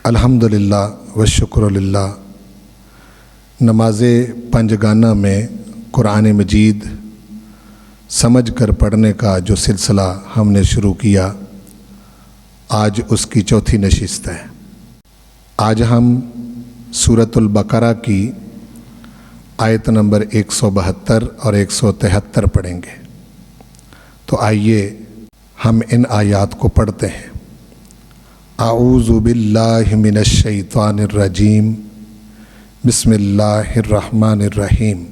الحمدللہ والشکر للہ۔ نماز پنجگانہ میں قرآن مجید سمجھ کر پڑھنے کا جو سلسلہ ہم نے شروع کیا، آج اس کی چوتھی نشست ہے۔ آج ہم سورۃ البقرہ کی آیت نمبر 172 اور 173 پڑھیں گے۔ تو آئیے ہم ان آیات کو پڑھتے ہیں۔ اعوذ باللہ من الشیطان الرجیم، بسم اللہ الرحمن الرحیم۔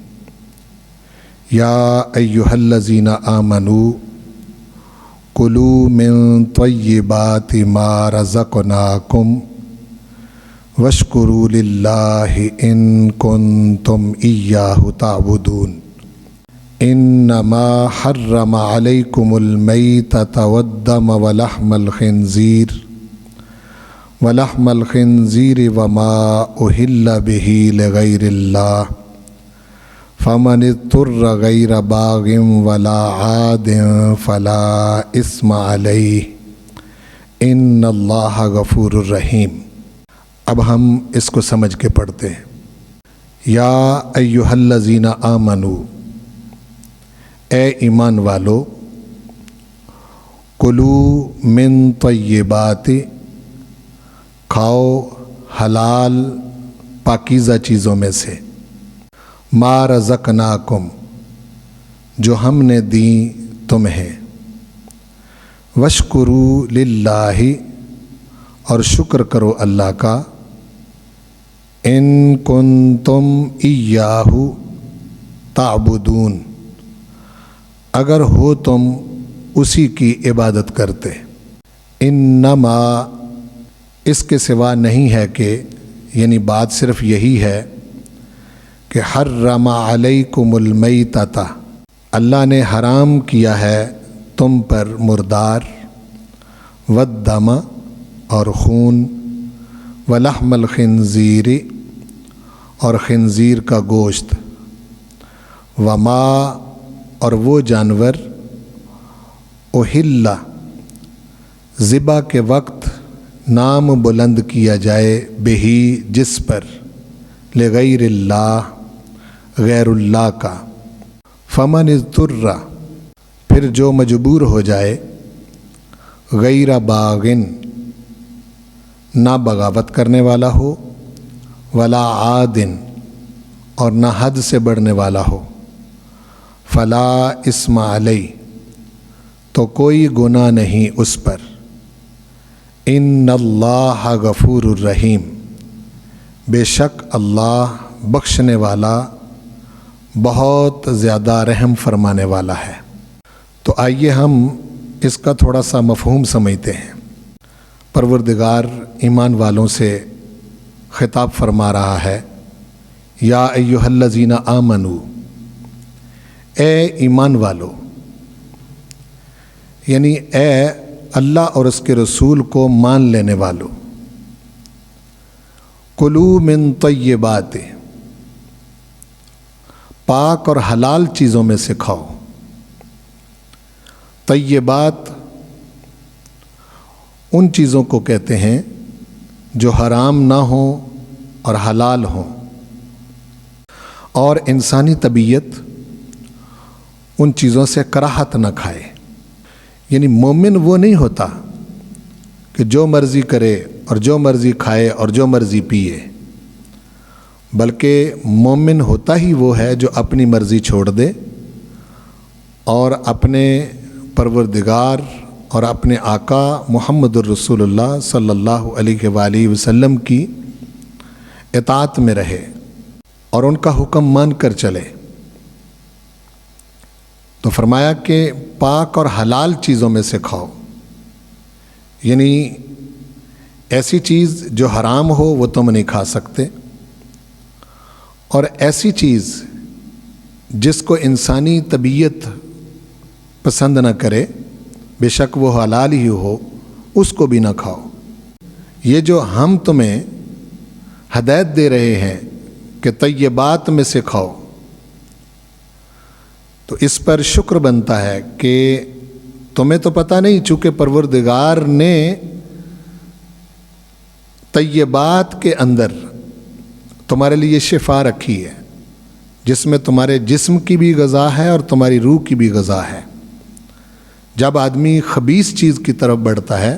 یا ایہا الذین آمنوا کلوا من طیبات ما رزقناکم واشکروا للہ ان کنتم ایاہ تعبدون۔ انما حرم علیکم المیتۃ والدم ولحم الخنزیر وما اہل بہ لغیر اللہ فمن اضطر غیر باغ ولا عاد فلا اثم علیہ ان اللہ غفور الرحیم۔ اب ہم اس کو سمجھ کے پڑھتے ہیں۔ یا ایہا الذین آمنوا، اے ایمان والو، کلوا من طیبات، کھاؤ حلال پاکیزہ چیزوں میں سے، ما رزقناکم، جو ہم نے دیں تمہیں، واشکروا للہ، اور شکر کرو اللہ کا، ان کنتم ایاہ تعبدون، اگر ہو تم اسی کی عبادت کرتے۔ انما، اس کے سوا نہیں ہے کہ، یعنی بات صرف یہی ہے کہ حرم علیکم المیتۃ، اللہ نے حرام کیا ہے تم پر مردار، والدم، اور خون، ولحم الخنزیر، اور خنزیر کا گوشت، وما، اور وہ جانور، اہل، ذبح کے وقت نام بلند کیا جائے، بہی، جس پر، لغیر اللہ، غیر اللہ کا، فمن اضطر، پھر جو مجبور ہو جائے، غیر باغن، نہ بغاوت کرنے والا ہو، ولا عادن، اور نہ حد سے بڑھنے والا ہو، فلا اثم علیہ، تو کوئی گناہ نہیں اس پر، ان اللہ غفور الرحیم، بے شک اللہ بخشنے والا، بہت زیادہ رحم فرمانے والا ہے۔ تو آئیے ہم اس کا تھوڑا سا مفہوم سمجھتے ہیں۔ پروردگار ایمان والوں سے خطاب فرما رہا ہے، یا ایہا الذین آمنوا، اے ایمان والو، یعنی اے اللہ اور اس کے رسول کو مان لینے والو، کلوا من طیبات، پاک اور حلال چیزوں میں سے کھاؤ۔ طیبات ان چیزوں کو کہتے ہیں جو حرام نہ ہوں اور حلال ہوں، اور انسانی طبیعت ان چیزوں سے کراہت نہ کھائے۔ یعنی مومن وہ نہیں ہوتا کہ جو مرضی کرے اور جو مرضی کھائے اور جو مرضی پیے، بلکہ مومن ہوتا ہی وہ ہے جو اپنی مرضی چھوڑ دے اور اپنے پروردگار اور اپنے آقا محمد الرسول اللہ صلی اللہ علیہ وآلہ وسلم کی اطاعت میں رہے اور ان کا حکم مان کر چلے۔ تو فرمایا کہ پاک اور حلال چیزوں میں سے کھاؤ، یعنی ایسی چیز جو حرام ہو وہ تم نہیں کھا سکتے، اور ایسی چیز جس کو انسانی طبیعت پسند نہ کرے، بے شک وہ حلال ہی ہو، اس کو بھی نہ کھاؤ۔ یہ جو ہم تمہیں ہدایت دے رہے ہیں کہ طیبات میں سے کھاؤ، تو اس پر شکر بنتا ہے کہ تمہیں تو پتہ نہیں، چونکہ پروردگار نے طیبات کے اندر تمہارے لیے شفا رکھی ہے، جس میں تمہارے جسم کی بھی غذا ہے اور تمہاری روح کی بھی غذا ہے۔ جب آدمی خبیث چیز کی طرف بڑھتا ہے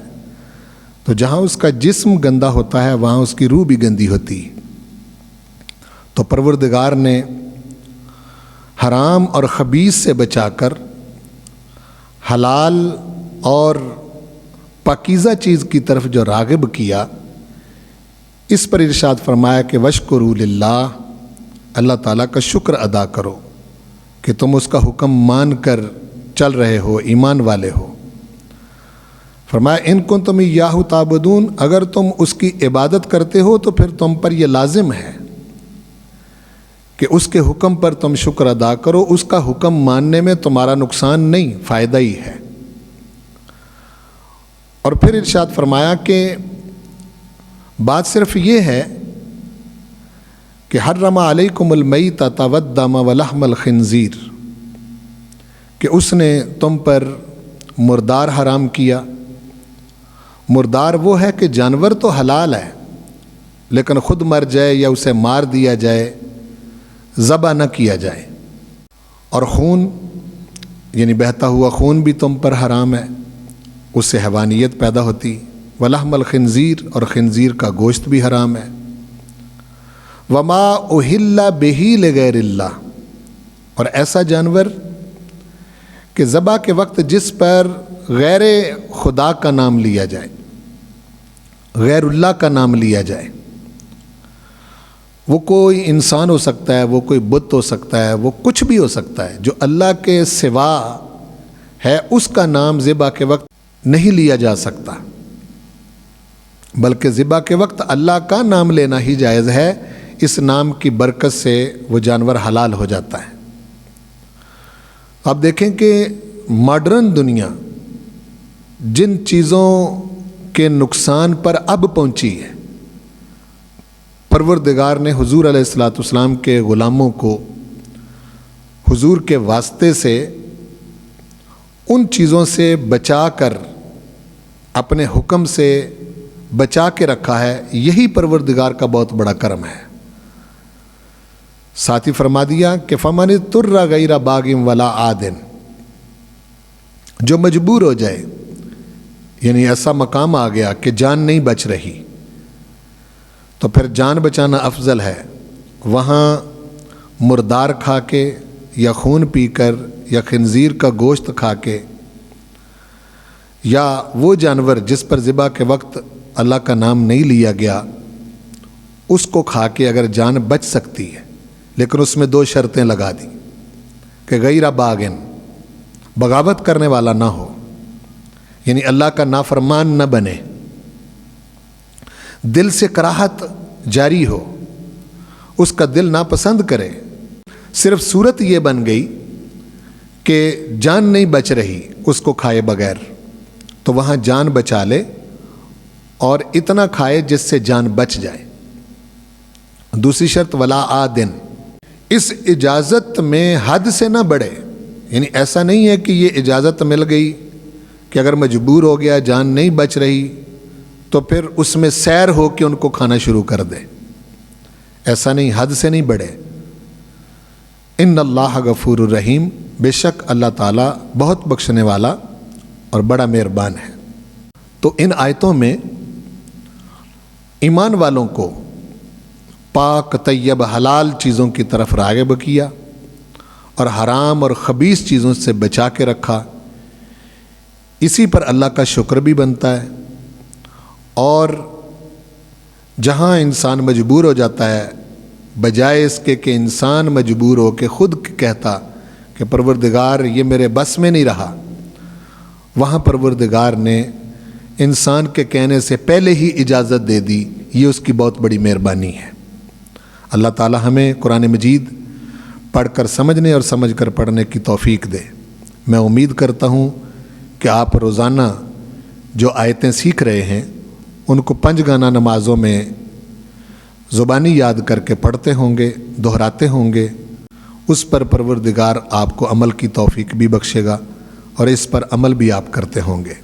تو جہاں اس کا جسم گندا ہوتا ہے وہاں اس کی روح بھی گندی ہوتی ہے۔ تو پروردگار نے حرام اور خبیث سے بچا کر حلال اور پاکیزہ چیز کی طرف جو راغب کیا، اس پر ارشاد فرمایا کہ وشکروا للہ، اللہ تعالیٰ کا شکر ادا کرو کہ تم اس کا حکم مان کر چل رہے ہو، ایمان والے ہو۔ فرمایا ان کنتم ایاہ تعبدون، اگر تم اس کی عبادت کرتے ہو تو پھر تم پر یہ لازم ہے کہ اس کے حکم پر تم شکر ادا کرو۔ اس کا حکم ماننے میں تمہارا نقصان نہیں، فائدہ ہی ہے۔ اور پھر ارشاد فرمایا کہ بات صرف یہ ہے کہ حرم علیکم المیتۃ والدم ولحم الخنزیر، کہ اس نے تم پر مردار حرام کیا۔ مردار وہ ہے کہ جانور تو حلال ہے لیکن خود مر جائے یا اسے مار دیا جائے، ذبح نہ کیا جائے۔ اور خون یعنی بہتا ہوا خون بھی تم پر حرام ہے، اس سے حیوانیت پیدا ہوتی۔ ولحم الخنزیر، اور خنزیر کا گوشت بھی حرام ہے۔ وما اہل بہ لغیر اللہ، اور ایسا جانور کہ ذبح کے وقت جس پر غیر خدا کا نام لیا جائے، غیر اللہ کا نام لیا جائے، وہ کوئی انسان ہو سکتا ہے، وہ کوئی بت ہو سکتا ہے، وہ کچھ بھی ہو سکتا ہے، جو اللہ کے سوا ہے، اس کا نام ذبح کے وقت نہیں لیا جا سکتا، بلکہ ذبح کے وقت اللہ کا نام لینا ہی جائز ہے۔ اس نام کی برکت سے وہ جانور حلال ہو جاتا ہے۔ آپ دیکھیں کہ ماڈرن دنیا جن چیزوں کے نقصان پر اب پہنچی ہے، پروردگار نے حضور علیہ الصلاۃ والسلام کے غلاموں کو حضور کے واسطے سے ان چیزوں سے بچا کر اپنے حکم سے بچا کے رکھا ہے۔ یہی پروردگار کا بہت بڑا کرم ہے۔ ساتھ ہی فرما دیا کہ فمن اضطر غیر باغ ولا عاد، جو مجبور ہو جائے، یعنی ایسا مقام آ گیا کہ جان نہیں بچ رہی، تو پھر جان بچانا افضل ہے۔ وہاں مردار کھا کے یا خون پی کر یا خنزیر کا گوشت کھا کے، یا وہ جانور جس پر ذبح کے وقت اللہ کا نام نہیں لیا گیا، اس کو کھا کے اگر جان بچ سکتی ہے، لیکن اس میں 2 شرطیں لگا دی کہ غیر باغن، بغاوت کرنے والا نہ ہو، یعنی اللہ کا نافرمان نہ بنے، دل سے کراہت جاری ہو، اس کا دل ناپسند کرے، صرف صورت یہ بن گئی کہ جان نہیں بچ رہی اس کو کھائے بغیر، تو وہاں جان بچا لے اور اتنا کھائے جس سے جان بچ جائے۔ دوسری شرط ولا عادن، اس اجازت میں حد سے نہ بڑھے، یعنی ایسا نہیں ہے کہ یہ اجازت مل گئی کہ اگر مجبور ہو گیا، جان نہیں بچ رہی، تو پھر اس میں سیر ہو کے ان کو کھانا شروع کر دے۔ ایسا نہیں، حد سے نہیں بڑھے۔ ان اللہ غفور الرحیم، بے شک اللہ تعالیٰ بہت بخشنے والا اور بڑا مہربان ہے۔ تو ان آیتوں میں ایمان والوں کو پاک طیب حلال چیزوں کی طرف راغب کیا اور حرام اور خبیث چیزوں سے بچا کے رکھا۔ اسی پر اللہ کا شکر بھی بنتا ہے۔ اور جہاں انسان مجبور ہو جاتا ہے، بجائے اس کے کہ انسان مجبور ہو کے خود کہتا کہ پروردگار یہ میرے بس میں نہیں رہا، وہاں پروردگار نے انسان کے کہنے سے پہلے ہی اجازت دے دی۔ یہ اس کی بہت بڑی مہربانی ہے۔ اللہ تعالی ہمیں قرآن مجید پڑھ کر سمجھنے اور سمجھ کر پڑھنے کی توفیق دے۔ میں امید کرتا ہوں کہ آپ روزانہ جو آیتیں سیکھ رہے ہیں ان کو 5 گانا نمازوں میں زبانی یاد کر کے پڑھتے ہوں گے، دہراتے ہوں گے۔ اس پر پروردگار آپ کو عمل کی توفیق بھی بخشے گا اور اس پر عمل بھی آپ کرتے ہوں گے۔